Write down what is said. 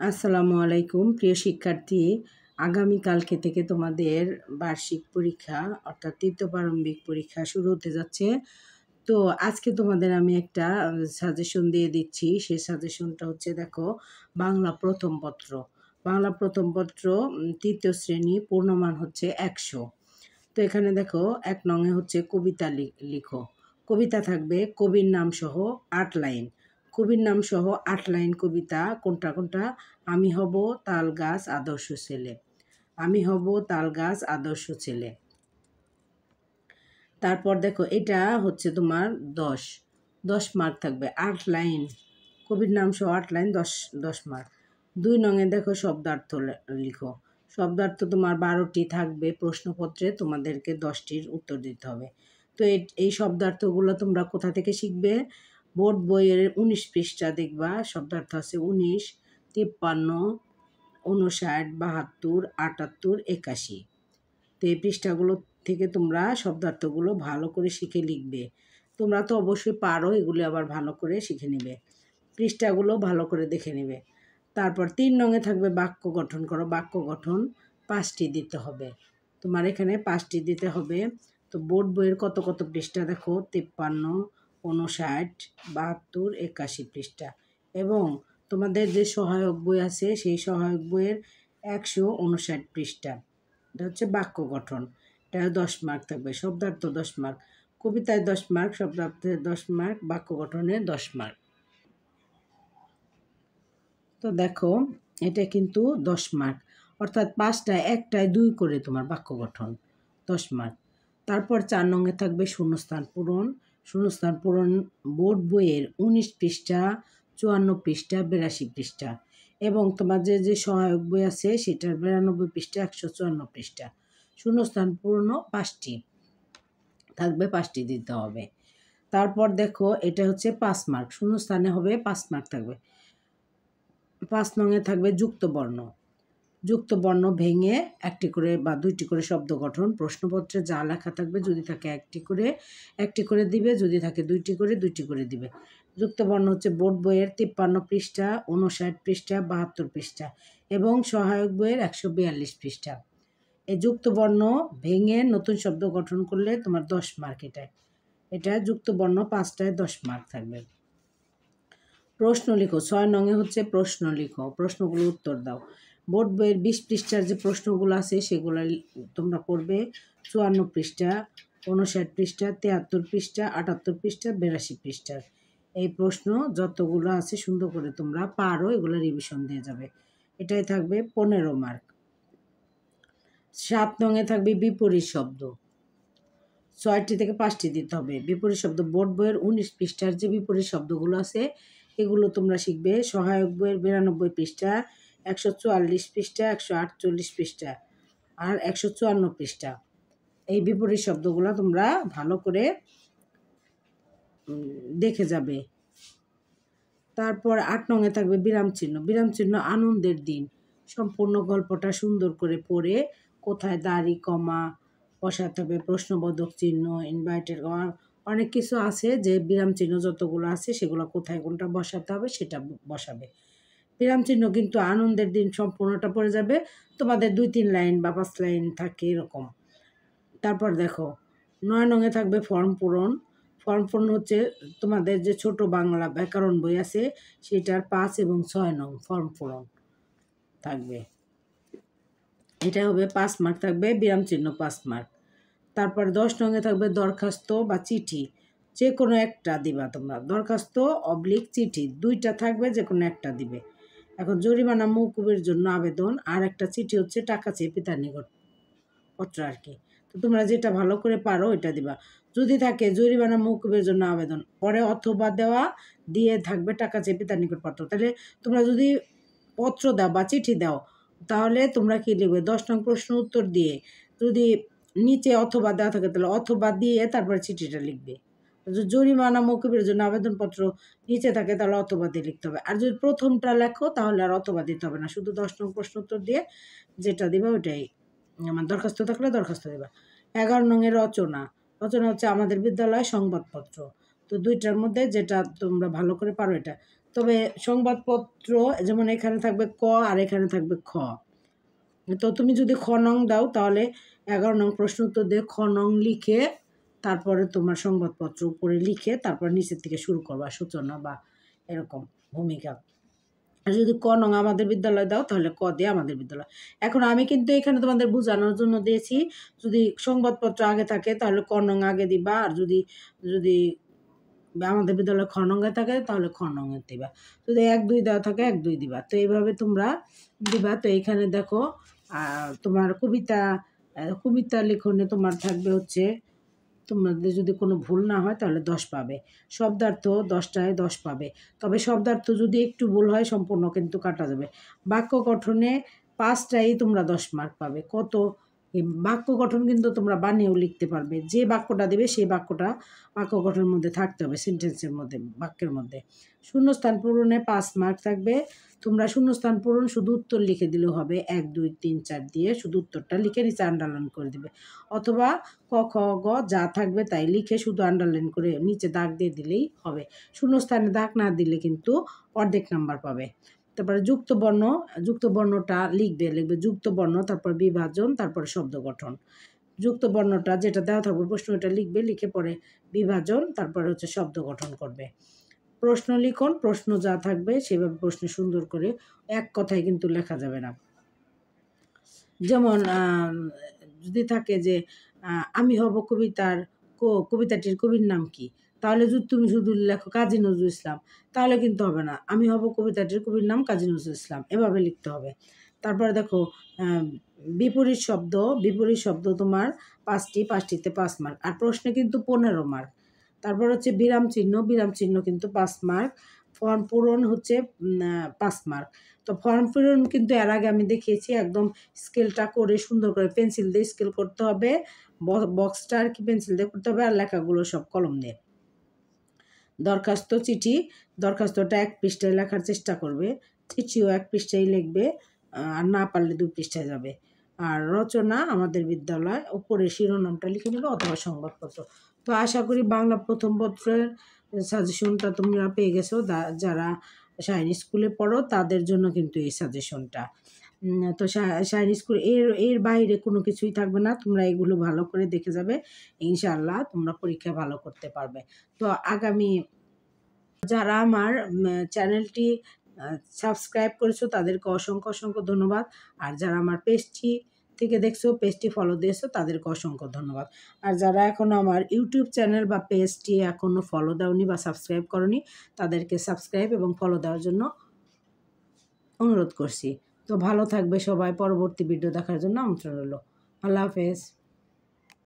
আসসালামু আলাইকুম প্রিয় শিক্ষার্থী, আগামীকালকে থেকে তোমাদের বার্ষিক পরীক্ষা অর্থাৎ তৃতীয় প্রারম্ভিক পরীক্ষা শুরু হতে যাচ্ছে। তো আজকে তোমাদের আমি একটা সাজেশন দিয়ে দিচ্ছি। সেই সাজেশনটা হচ্ছে, দেখো, বাংলা প্রথম পত্র। বাংলা প্রথম পত্র তৃতীয় শ্রেণী, পূর্ণমান হচ্ছে 100। তো এখানে দেখো 1 নংয়ে হচ্ছে কবিতা লিখো। কবিতা থাকবে কবির নাম সহ 8 লাইন। কবির নাম সহ 8 লাইন কবিতা কোনটা কোনটা? আমি হব তাল গাছ আদর্শ ছেলে। আমি হব তাল গাছ আদর্শ ছেলে। তারপর দেখো এটা হচ্ছে তোমার 10 মার্ক থাকবে। 8 লাইন কবির নাম সহ 8 লাইন, 10 মার্ক। 2 নংয়ে দেখো শব্দার্থ লিখো। শব্দার্থ তোমার 12টি থাকবে প্রশ্নপত্রে, তোমাদেরকে 10টির উত্তর দিতে হবে। তো এই শব্দার্থগুলো তোমরা কোথা থেকে শিখবে? বোর্ড বইয়ের 19 পৃষ্ঠা দেখবা, শব্দার্থ আছে 19, 53, 59, 72, 78, 81। তো এই পৃষ্ঠাগুলো থেকে তোমরা শব্দার্থগুলো ভালো করে শিখে লিখবে। তোমরা তো অবশ্যই পারো, এগুলি আবার ভালো করে শিখে নেবে, পৃষ্ঠাগুলো ভালো করে দেখে নেবে। তারপর 3 নংয়ে থাকবে বাক্য গঠন করো। বাক্য গঠন 5টি দিতে হবে, তোমার এখানে 5টি দিতে হবে। তো বোর্ড বইয়ের কত কত পৃষ্ঠা দেখো, 53, 59, 72, 81 পৃষ্ঠা। এবং তোমাদের যে সহায়ক বই আছে সেই সহায়ক বইয়ের 159 পৃষ্ঠা। এটা হচ্ছে বাক্য গঠন, এটা 10 মার্ক থাকবে। শব্দার্থ 10 মার্ক, কবিতায় 10 মার্ক, শব্দার্থে 10 মার্ক, বাক্য গঠনে 10 মার্ক। তো দেখো এটা কিন্তু 10 মার্ক, অর্থাৎ 5টায় 1টায় 2 করে তোমার বাক্য গঠন, 10 মার্ক। তারপর 4 নংয়ে থাকবে শূন্যস্থান পূরণ। শূন্যস্থান পূরণ বোর্ড বইয়ের 19 পৃষ্ঠা, 54 পৃষ্ঠা, 82 পৃষ্ঠা। এবং তোমার যে সহায়ক বই আছে সেটার 92 পৃষ্ঠা, 154 পৃষ্ঠা। শূন্যস্থান পূরণ 5টি থাকবে, 5টি দিতে হবে। তারপর দেখো এটা হচ্ছে 5 মার্ক, শূন্যস্থানে হবে 5 মার্ক থাকবে। 5 নংয়ে থাকবে যুক্ত বর্ণ। যুক্ত বর্ণ ভেঙে 1টি করে বা 2টি করে শব্দ গঠন। প্রশ্নপত্রে যা লেখা থাকবে, যদি থাকে 1টি করে দিবে, যদি থাকে 2টি করে দিবে। যুক্ত বর্ণ হচ্ছে বোর্ড বইয়ের 53 পৃষ্ঠা, 59 পৃষ্ঠা, 72 পৃষ্ঠা এবং সহায়ক বইয়ের 142 পৃষ্ঠা। এই যুক্ত বর্ণ ভেঙে নতুন শব্দ গঠন করলে তোমার 10 মার্ক। এটা যুক্ত বর্ণ 5টায় 10 মার্ক থাকবে। প্রশ্ন লিখো। 6 নংয়ে হচ্ছে প্রশ্ন লিখো, প্রশ্নগুলো উত্তর দাও। বোর্ড বইয়ের 20 পৃষ্ঠার যে প্রশ্নগুলো আছে সেগুলো তোমরা পড়বে। 54 পৃষ্ঠা, 59 পৃষ্ঠা, 73 পৃষ্ঠা, 78 পৃষ্ঠা, 82 পৃষ্ঠার এই প্রশ্ন যতগুলো আছে সুন্দর করে তোমরা পারো, এগুলো রিভিশন দিয়ে যাবে। এটাই থাকবে 15 মার্ক। 7 নংয়ে থাকবে বিপরীত শব্দ। 6টি থেকে 5টি দিতে হবে। বিপরীত শব্দ বোর্ড বইয়ের 19 পৃষ্ঠার যে বিপরীত শব্দগুলো আছে এগুলো তোমরা শিখবে। সহায়ক বইয়ের 92 পৃষ্ঠা, 144 পৃষ্ঠা, 148 পৃষ্ঠা আর 154 পৃষ্ঠা। এই বিপরীত শব্দগুলো তোমরা ভালো করে দেখে যাবে। তারপর 8 নংয়ে থাকবে বিরাম চিহ্ন। বিরাম চিহ্ন আনন্দের দিন। সম্পূর্ণ গল্পটা সুন্দর করে পড়ে কোথায় দাড়ি কমা বসাতে হবে, প্রশ্নবোধক চিহ্ন, ইনভাইটেড, অনেক কিছু আছে যে বিরাম চিহ্ন যতগুলো আছে সেগুলো কোথায় কোনটা বসাতে হবে সেটা বসাবে। বিরাম চিহ্ন কিন্তু আনন্দের দিন সম্পূর্ণটা পড়ে যাবে, তোমাদের 2-3 লাইন বা 5 লাইন থাকে এরকম। তারপর দেখো 9 নংয়ে থাকবে ফর্ম পূরণ। ফর্ম পূরণ হচ্ছে তোমাদের যে ছোট বাংলা ব্যাকরণ বই আছে সেটার 5 এবং 6 নং ফর্ম পূরণ থাকবে। এটা হবে 5 মার্ক থাকবে, বিরাম চিহ্ন 5 মার্ক। তারপর 10 নংয়ে থাকবে দরখাস্ত বা চিঠি, যে কোনো একটা দিবা তোমরা। দরখাস্ত অবলিক চিঠি 2টা থাকবে, যে কোনো একটা দিবে। এখন জরিমানা মওকুফের জন্য আবেদন, আর একটা চিঠি হচ্ছে টাকা চেয়ে পিতার নিকট পত্র আর কি। তো তোমরা যেটা ভালো করে পারো ওইটা দিবা। যদি থাকে জরিমানা মওকুফের জন্য আবেদন, পরে অথবা দেওয়া দিয়ে থাকবে টাকা চেয়ে পিতার নিকট পত্র। তাহলে তোমরা যদি পত্র দাও বা চিঠি দাও তাহলে তোমরা কি লিখবে? 10 নং প্রশ্ন উত্তর দিয়ে যদি নিচে অথবা দেওয়া থাকে তাহলে অথবা দিয়ে তারপরে চিঠিটা লিখবে। জরিমানা মওকুফের জন্য আবেদনপত্র নিচে থাকে তাহলে অথবা দিয়ে লিখতে হবে। আর যদি প্রথমটা লেখো তাহলে আর অথবা দিতে হবে না, শুধু 10 নং প্রশ্ন উত্তর দিয়ে যেটা দিবা ওইটাই, আমার দরখাস্ত থাকলে দরখাস্ত দেবা। 11 নংয়ের রচনা। রচনা হচ্ছে আমাদের বিদ্যালয় সংবাদপত্র। তো 2টার মধ্যে যেটা তোমরা ভালো করে পারো এটা। তবে সংবাদপত্র যেমন এখানে থাকবে ক আর এখানে থাকবে খ। তো তুমি যদি খ নং দাও তাহলে 11 নং প্রশ্ন উত্তর দিয়ে খ নং লিখে তারপরে তোমার সংবাদপত্র উপরে লিখে তারপর নিচের থেকে শুরু করবা সূচনা বা এরকম ভূমিকা। আর যদি ক নং আমাদের বিদ্যালয় দাও তাহলে ক দিয়ে আমাদের বিদ্যালয়। এখন আমি কিন্তু এখানে তোমাদের বোঝানোর জন্য দিয়েছি, যদি সংবাদপত্র আগে থাকে তাহলে ক নং আগে দিবা, আর যদি যদি আমাদের বিদ্যালয়ে খ নঙ্গে থাকে তাহলে খ নঙ্গে দিবা, যদি 1 2 দেওয়া থাকে 1 2 দিবা। তো এইভাবে তোমরা দিবা। তো এইখানে দেখো তোমার কবিতা লিখনে তোমার থাকবে হচ্ছে, তোমাদের যদি কোনো ভুল না হয় তাহলে 10 পাবে। শব্দার্থ 10টায় 10 পাবে, তবে শব্দার্থ যদি একটু ভুল হয় সম্পূর্ণ কিন্তু কাটা যাবে। বাক্য গঠনে 5টাই তোমরা 10 মার্ক পাবে। কত এই বাক্য গঠন কিন্তু তোমরা বানিয়েও লিখতে পারবে, যে বাক্যটা দেবে সেই বাক্যটা বাক্য গঠনের মধ্যে থাকতে হবে, সেন্টেন্সের মধ্যে, বাক্যের মধ্যে। শূন্যস্থান পূরণে 5 মার্ক থাকবে। তোমরা শূন্যস্থান পূরণ শুধু উত্তর লিখে দিলেও হবে, 1 2 3 4 দিয়ে শুধু উত্তরটা লিখে নিচে আন্ডারলাইন করে দিবে, অথবা ক খ গ যা থাকবে তাই লিখে শুধু আন্ডারলাইন করে নিচে দাগ দিয়ে দিলেই হবে। শূন্যস্থানে দাগ না দিলে কিন্তু অর্ধেক নাম্বার পাবে। তারপরে যুক্ত বর্ণটা লিখবে যুক্ত বর্ণ, তারপর বিভাজন, তারপরে শব্দ গঠন। যুক্ত বর্ণটা যেটা দেওয়া থাকবে প্রশ্ন ওটা লিখবে, লিখে পরে বিভাজন, তারপরে হচ্ছে শব্দ গঠন করবে। প্রশ্ন লিখন, প্রশ্ন যা থাকবে সেভাবে প্রশ্ন সুন্দর করে এক কথায় কিন্তু লেখা যাবে না। যেমন যদি থাকে যে আমি হব কবিতাটির কবির নাম কি, তাহলে যদি তুমি শুধু লেখো কাজী নজরুল ইসলাম তাহলে কিন্তু হবে না, আমি হব কবিতাটির কবির নাম কাজী নজরুল ইসলাম, এভাবে লিখতে হবে। তারপরে দেখো বিপরীত শব্দ তোমার 5টিতে 5 মার্ক, আর প্রশ্নে কিন্তু 15 মার্ক। তারপর হচ্ছে বিরাম চিহ্ন কিন্তু 5 মার্ক। ফর্ম পূরণ হচ্ছে 5 মার্ক। তো ফর্ম পূরণ কিন্তু এর আগে আমি দেখিয়েছি, একদম স্কেলটা করে সুন্দর করে পেন্সিল দিয়ে স্কেল করতে হবে, বক্সটা আর কি পেন্সিল দিয়ে করতে হবে, আর লেখাগুলো সব কলম দিয়ে। দরখাস্তটা 1 পৃষ্ঠায় লেখার চেষ্টা করবে, চিঠিও 1 পৃষ্ঠায় লিখবে, আর না পারলে 2 পৃষ্ঠায় যাবে। আর রচনা আমাদের বিদ্যালয় উপরে শিরোনামটা লিখে নেবে অথবা সংবাদপত্র। তো আশা করি বাংলা প্রথম পত্রের সাজেশনটা তোমরা পেয়ে গেছো। যারা শাইনি স্কুলে পড়ো তাদের জন্য কিন্তু এই সাজেশনটা। তো শাইনি স্কুল এর বাইরে কোনো কিছুই থাকবে না, তোমরা এগুলো ভালো করে দেখে যাবে, ইনশাআল্লাহ তোমরা পরীক্ষা ভালো করতে পারবে। তো আগামী যারা আমার চ্যানেলটি সাবস্ক্রাইব করেছো তাদেরকে অসংখ্য ধন্যবাদ, আর যারা আমার পেজটি থেকে দেখছো, পেজটি ফলো দিয়েছো, তাদেরকে অসংখ্য ধন্যবাদ। আর যারা এখনও আমার ইউটিউব চ্যানেল বা পেজটি এখনও ফলো দাওনি বা সাবস্ক্রাইব করনি, তাদেরকে সাবস্ক্রাইব এবং ফলো দেওয়ার জন্য অনুরোধ করছি। তো ভালো থাকবে সবাই, পরবর্তী ভিডিও দেখার জন্য আমন্ত্রণ রইল। আল্লাহ হাফেজ।